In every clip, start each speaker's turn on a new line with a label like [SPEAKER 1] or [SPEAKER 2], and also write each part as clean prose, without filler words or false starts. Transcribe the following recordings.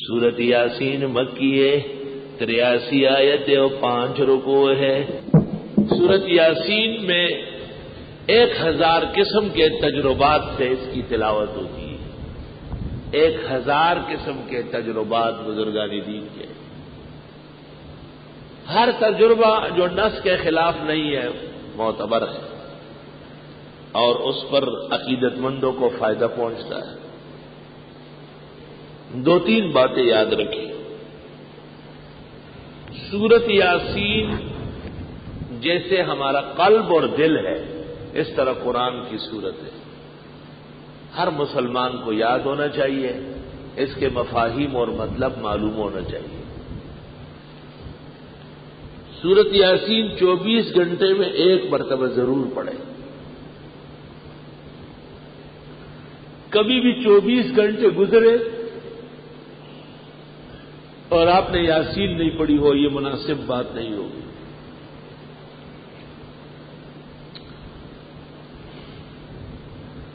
[SPEAKER 1] سورت یاسین مکی ہے، 83 آیتیں اور 5 رکوع ہے۔ سورت یاسین میں 1000 قسم کے تجربات سے اس کی تلاوت ہوتی ہے۔ 1000 قسم کے تجربات بزرگان دین کے، ہر تجربہ جو نص کے خلاف نہیں ہے معتبر ہے اور اس پر عقیدت مندوں کو فائدہ پہنچتا ہے۔ 2-3 باتیں یاد رکھیں۔ سورت یاسین جیسے ہمارا قلب اور دل ہے، اس طرح قرآن کی سورت ہے۔ ہر مسلمان کو یاد ہونا چاہیے، اس کے مفاہیم اور مطلب معلوم ہونا چاہیے۔ سورت یاسین 24 گھنٹے میں 1 مرتبہ ضرور پڑھیں۔ کبھی بھی 24 گھنٹے گزرے اور آپ نے یاسین نہیں پڑھی ہو، یہ مناسب بات نہیں ہوگی۔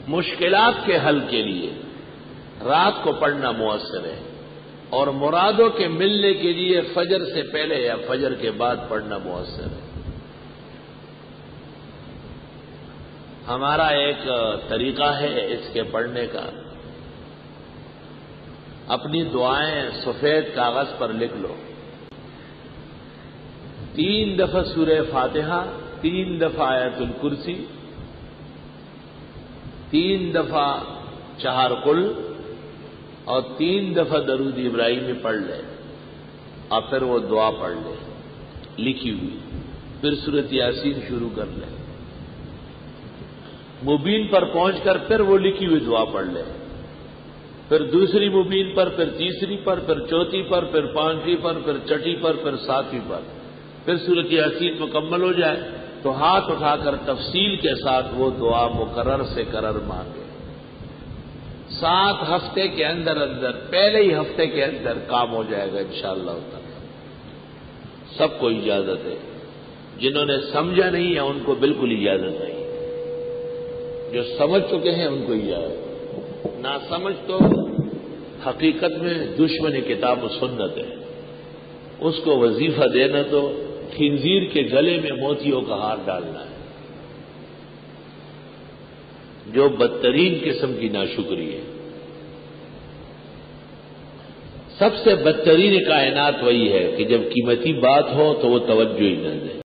[SPEAKER 1] مشکلات کے حل کے لیے رات کو پڑھنا مؤثر ہے، اور مرادوں کے ملنے کے لیے فجر سے پہلے یا فجر کے بعد پڑھنا مؤثر ہے۔ ہمارا ایک طریقہ ہے اس کے پڑھنے کا، اپنی دعائیں سفید کاغذ پر لکھ لو۔ 3 دفعہ سورہ فاتحہ، 3 دفعہ آیت الکرسی، 3 دفعہ 4 قل اور 3 دفعہ درود ابراہیمی پڑھ لے، اور پھر وہ دعا پڑھ لے لکھی ہوئی، پھر سورت یاسین شروع کر لے۔ مبین پر پہنچ کر پھر وہ لکھی ہوئی دعا پڑھ لے، پھر دوسری مبین پر، پھر تیسری پر، پھر چوتھی پر، پھر 5ویں پر، پھر چھٹی پر، پھر 7ویں پر، پھر سورت یاسین مکمل ہو جائے تو ہاتھ اٹھا کر تفصیل کے ساتھ وہ دعا مقرر سے قرر مانگے۔ 7 ہفتے کے اندر پہلے ہی ہفتے کے اندر کام ہو جائے گا انشاءاللہ تعالی۔ سب کو اجازت ہے، جنہوں نے سمجھا نہیں ہے ان کو بالکل اجازت نہیں، جو سمجھ چکے ہیں ان کو اجازت، نہ سمجھ تو حقیقت میں دشمن کتاب و سنت ہے، اس کو وظیفہ دینا تو خنزیر کے گلے میں موتیوں کا ہار ڈالنا ہے، جو بدترین قسم کی ناشکری ہے۔ سب سے بدترین کائنات وہی ہے کہ جب قیمتی بات ہو تو وہ توجہ ہی نہ دے۔